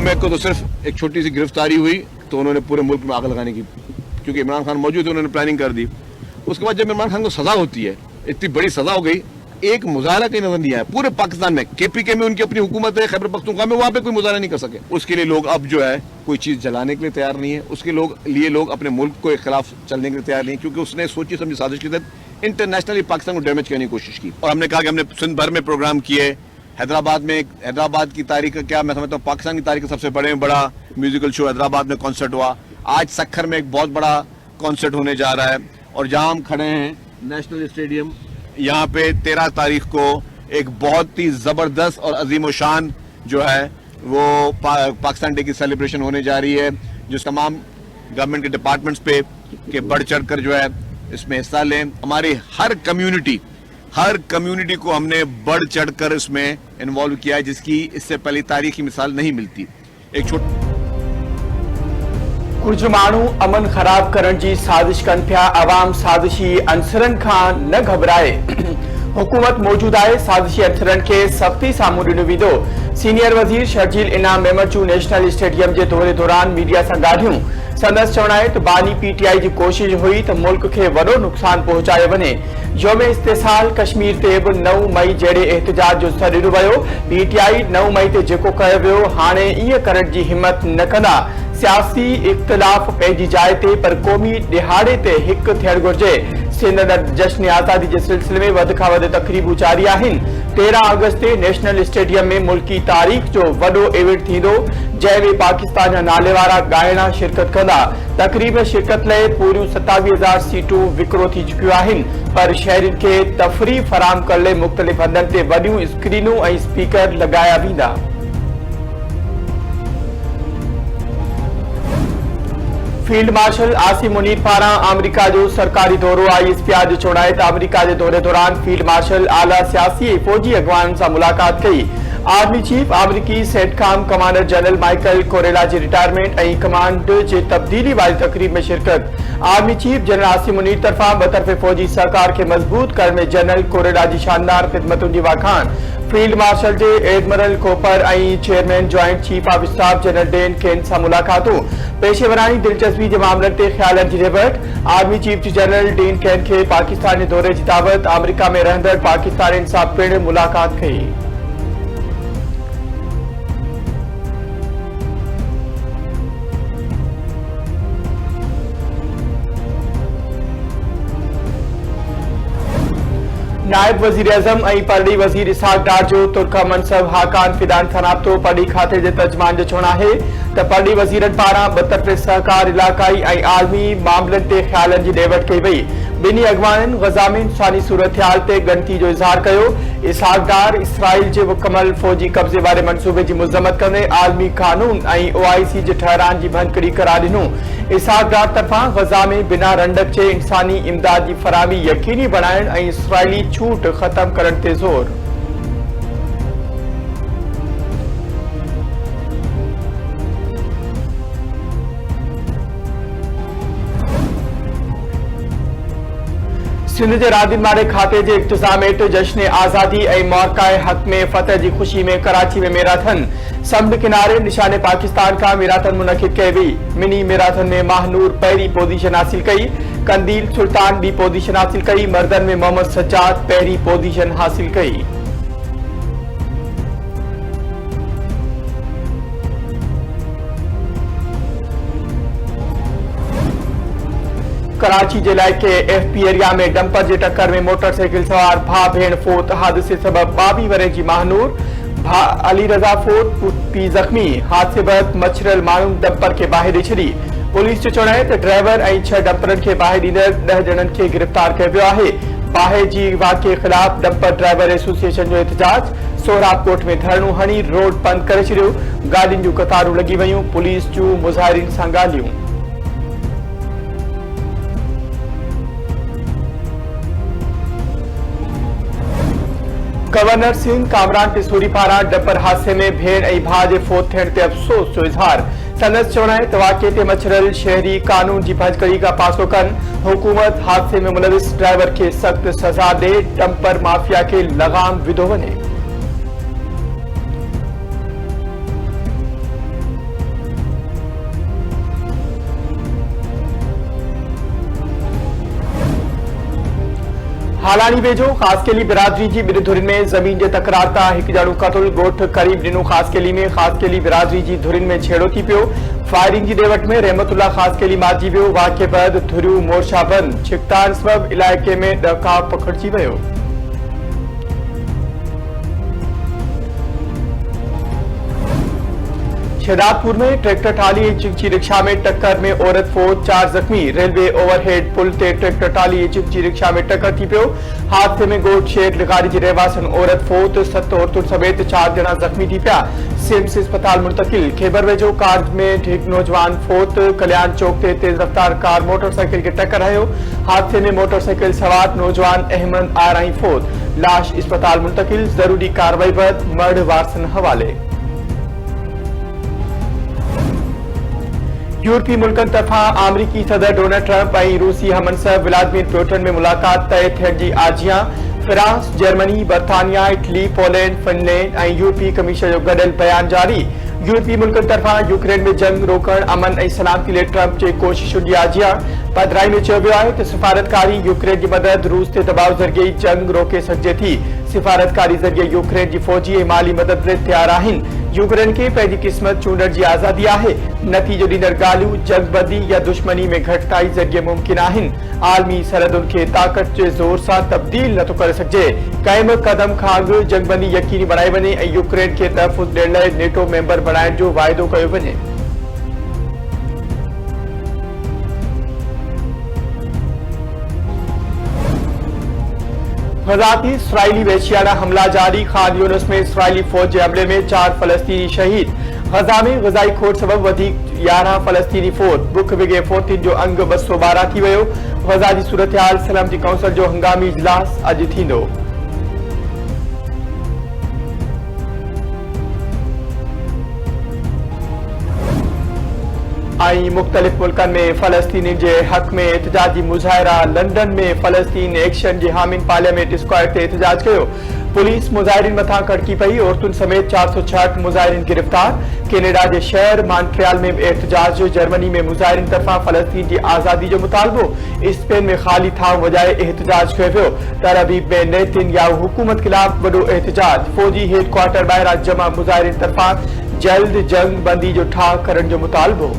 मई को तो सिर्फ एक छोटी सी गिरफ्तारी हुई तो उन्होंने पूरे मुल्क में आग लगाने की, क्योंकि इमरान खान मौजूद थे, उन्होंने प्लानिंग कर दी। उसके बाद जब इमरान खान को सजा होती है, इतनी बड़ी सजा हो गई, एक मुजाहरा कहीं नजर नहीं आया पूरे पाकिस्तान में। केपीके में उनकी अपनी हुकूमत है, खैबर पख्तूनख्वा में, वहां पे कोई मुजाहरा नहीं कर सके। उसके लिए लोग अब जो है कोई चीज जलाने के लिए तैयार नहीं है, उसके लिए लोग अपने मुल्क के खिलाफ चलने के लिए तैयार नहीं, क्योंकि उसने सोची समझी साजिश के तहत इंटरनेशनली पाकिस्तान को डैमेज करने की कोशिश की। और हमने कहा कि हमने सिंध भर में प्रोग्राम किए, हैदराबाद की तारीख का क्या मैं समझता हूँ, पाकिस्तान की तारीख का सबसे बड़ा म्यूजिकल शो हैदराबाद में कॉन्सर्ट हुआ। आज सक्खर में एक बहुत बड़ा कॉन्सर्ट होने जा रहा है। और जहां हम खड़े हैं नेशनल स्टेडियम, यहाँ पे 13 तारीख को एक बहुत ही जबरदस्त और अजीम शान जो है वो पाकिस्तान डे की सेलिब्रेशन होने जा रही है, जो तमाम गवर्नमेंट के डिपार्टमेंट्स पे के बढ़ चढ़ कर जो है इसमें हिस्सा लें। हमारी हर कम्युनिटी को हमने बढ़ चढ़कर इसमें इन्वॉल्व किया है, जिसकी इससे पहले तारीखी मिसाल नहीं मिलती। कुछ माण्हू अमन ख़राब करण जी साज़िश कनि पिया, अवाम साज़िशी अंसरनि खां न घबराए। हुकूमत मौजूद आहे, साज़िशी अंसरनि खे सख़्ती साम्हूं ॾिनो वेंदो। सीनियर वज़ीर शर्जील इनाम मेमचू नेशनल स्टेडियम जे दौरे दौरान मीडिया सां ॻाल्हियूं। संदसि चवणु आहे त बानी पीटीआई जी कोशिश हुई त मुल्क खे वॾो नुक़सान पहुचायो वञे। यौम इस्तिसाल कश्मीर ते बि 9 मई जहिड़े एहतजाज जो सॾु ॾिनो वियो। पीटीआई 9 मई ते जेको कयो वियो हाणे ईअं करण जी हिमत न कंदा। सियासी इख्तिलाफ़ पंहिंजी जाइ ते, पर क़ौमी ॾिहाड़े ते हिकु थियणु घुरिजे। सिंध जश्न आज़ादी जे सिलसिले में वध खां वधि तक़रीबूं जारी आहिनि। 13 अगस्त ते नेशनल स्टेडियम में मुल्की तारीख़ जो वॾो इवेंट थींदो, जंहिं में पाकिस्तान जा नाले वारा ॻाइणा शिरकत कंदा। तक़रीब में शिरकत लाइ पूरियूं 27,000 सीटूं विकिरो थी चुकियूं आहिनि, पर शहरियुनि खे तफ़रीह फराहम करण लाइ मुख़्तलिफ़ हंधनि ते वॾियूं स्क्रीनूं ऐं स्पीकर लॻाया वेंदा। फील्ड मार्शल आसिम मुनीर पारां अमेरिका जो सरकारी दौरो। ISP अॼु चवणु आहे त अमेरिका जे दौरे दौरान फील्ड मार्शल आला सियासी ऐं फौजी अॻवाननि सां मुलाक़ात कई। आर्मी चीफ अमरीकी सेंटकॉम कमांडर जनरल माइकल कोरेला जी रिटायरमेंट ऐं कमांड जे तब्दीली वारी तक़रीब में शिरकत। Army chief general Asim Munir तरफ़ां ॿतरफ़े फौजी सहकार खे मज़बूत करण में जनरल कोरेला जी शानदार ख़िदमतुनि जी वाखाण। फील्ड मार्शल जे एडमिरल कोपर ऐं chairman joint chief of staff general Dan Caine सां मुलाक़ातूं। पेशेवरानी दिलचस्पी जे मामलनि ते ख़्यालनि जी रिवट। Army chief general Dan Caine खे पाकिस्तान जे दौरे जी दावत। अमेरिका में रहंदड़ पाकिस्तानियुनि सां पिणु मुलाक़ात कई। नायब वजीर आजम ऐं परॾी वज़ीर इसहाक डार जो तुर्का मनसब हाकान फिदान सां राब्तो। परॾी खाते जे तर्जुमान जो चवणु आहे त परॾी वज़ीरनि पारां ॿतरफ़े सहकार, इलाक़ाई ऐं आलमी मामलनि ते ख़्यालनि जी ॾेवट कई वई। ॿिन्ही अॻवाननि ग़ज़ा में इंसानी सूरतहाल ते ॻणिती जो इज़हार कयो। इसहाक डार इसराइल जे मुकमल फ़ौजी कब्ज़े वारे मंसूबे जी मुज़म्मत कंदे आलमी कानून ऐं OIC जे ठहरान जी भनकड़ी करार ॾिनो। इसहाक डार तरफ़ां ग़ज़ा में बिना रंडक जे इंसानी इमदाद जी फराहमी यकीनी बणाइण ऐं इसराइली छूट ख़त्म करण ते ज़ोर। सिंध जे रादिनमारे खाते जे इख्तिताम हेठि जश्न आज़ादी ऐं मौक़ाए हक़ में फ़तह जी ख़ुशी में कराची में मैराथन। समुंड किनारे निशाने पाकिस्तान खां मैराथन मुनक़िद कई वई। मिनी मैराथन में माहनूर पहिरीं पोज़ीशन हासिल कई। कंदील सुल्तान ॿी पोज़ीशन हासिल कई। मर्दनि में मोहम्मद सज्जाद पहिरीं पोज़ीशन हासिल कई। कराची जे इलाइक़े FP एरिया में डंपर जे टक्कर में मोटरसाइकिल सवार भाउ भेण फोत। हादसे सबब 22 वरे जी माहनूर अली रज़ा फोत, पीउ ज़ख़्मी। हादसे बैदि मछरल माण्हुनि डंपर खे बाहि ॾेई छॾी। पुलिस जो चवणु आहे त ड्राइवर ऐं 6 डंपरनि खे बाहि ॾींदड़ 10 ॼणनि खे गिरफ़्तार कयो वियो आहे। बाहि जी वाक़े ख़िलाफ़ डंपर ड्राइवर एसोसिएशन जो एहतजाज। सोहराबकोट में धरणो हणी रोड बंदि करे छॾियो। गाॾियुनि जूं कतारूं लॻी वयूं। पुलिस जूं मुज़ाहिरीन सां ॻाल्हियूं। गवर्नर सिंह कामरान टिसूरी पारां डंपर हादसे में भेण ऐं भाउ जे फोत थियण ते अफ़सोस जो इज़हार। संदसि चवणु आहे त वाक़े ते मछरल शहरी कानून जी भञकड़ी खां पासो कनि। हुकूमत हादसे में मुलविस ड्राइवर खे सख़्त सज़ा ॾे, डंपर माफ़िया खे लगाम विधो वञे। हालानी वेझो ख़ासकेली बिरादरी जी ॿिनि धुरिन में ज़मीन जे तकरार तां हिकु ॼणो क़तल ॻोठ क़रीब ॾिनो ख़ासकेली में ख़ासकेली बिरादरी जी धुरिन में छेड़ो थी पियो फायरिंग जी ॾेवट में रहमतुल्ला ख़ासकेली मारिजी वियो वाक़िए बैदि धुरियूं मोर्चा बंदि छिकतान सबब इलाइक़े में ॾका पखिड़िजी वियो। शहदादपुर में ट्रैक्टर ट्राली चिकची रिक्शा में टक्कर में औरत फोत 4 जख्मी रेलवे ओवरहेड पुल ते ट्रैक्टर ट्राली चिकची रिक्शा में टक्कर थी पियो हादसे में गोट शेर लिगारी जी रहवासन औरत फोत 7 औरतुनि समेत 4 ॼणा जख्मी थी पिया सिम्स अस्पताल मुंतकिल खेबर वेझो कार में हिकु नौजवान फोत कल्याण चौक ते तेज रफ्तार कार मोटरसाइकिल खे टक्कर हयो हादसे में मोटरसाइकिल सवार नौजवान अहमद आराई फोत लाश अस्पताल मुंतकिल जरूरी कार्रवाई बैद मर्द वारसन हवाले। यूरोपीय मुल्कनि तरफां अमरीकी सदर डोनाल्ड ट्रंप ऐं रूसी हममंसब व्लादिमीर पुतिन में मुलाक़ात तय थियण जी आजियां फ्रांस जर्मनी बर्तानिया इटली पोलैंड फिनलैंड ऐं यूरोपीय कमीशन जो गॾियल बयान जारी यूरोपीय मुल्कनि तरफां यूक्रेन में जंग रोकण अमन ऐं सलामती लाइ ट्रंप जे कोशिशुनि जी आजियां पधिराई में चयो वियो आहे त सिफ़ारतकारी यूक्रेन जी मदद रूस ते दबाव ज़रिए ई जंग रोके सघिजे थी सिफ़ारतकारी ज़रिए यूक्रेन जी फ़ौजी ऐं माली मदद लाइ तयार आहिनि यूक्रेन खे पंहिंजी क़िस्मत चूंडण जी आज़ादी आहे नतीजो ॾींदड़ ॻाल्हियूं जंगबंदी या दुश्मनी में घटिताई ज़रिए मुमकिन आहिनि आलमी सरहदुनि खे ताक़त जे ज़ोर सां तब्दील नथो करे सघिजे कंहिं बि क़दम खां अॻु जंगबंदी यकीनी बणाई वञे ऐं यूक्रेन खे तहफ़ुज़ ॾियण लाइ नेटो मेंबर बणाइण जो वाइदो कयो वञे। गज़ाती इसराइली वहशियाना हमला जारी खान यूनिस में इसराइली फौज के हमले में 4 फलस्तीनी शहीद गज़ा में ग़ज़ाई खोट सबब 11 फलस्तीनी फोत बुख विगे फोतिन जो अंग 212 थी वियो गज़ा की सूरत हाल सलामती काउंसिल जो हंगामी इजलास अज थींदो। मुख्तलिफ मुल्कन में फलस्तीनी के हक में एहतजाजी मुजाहिरा लंडन में फलस्तीन एक्शन के हामिन पार्लियामेंट स्क्वायर से एहतजाज किया पुलिस मुजाहिरीन मथा कड़की पई औरतुन समेत 466 मुजाहिरीन गिरफ्तार कैनेडा के शहर मॉन्ट्रियल में एहतजाज जर्मनी में मुजाहिरीन तरफा फलस्तीन की आज़ादी जो मुतालबो स्पेन में खाली था वजाए एहतजाज किया वियो तेल अवीव में नेतन्याहू हुकूमत खिलाफ वडो एहतजाज फौजी हेडक्वार्टर ॿाहिरां जमा मुजाहिरीन तरफा जल्द जंग बंदी जो ठाह करण जो मुतालबो।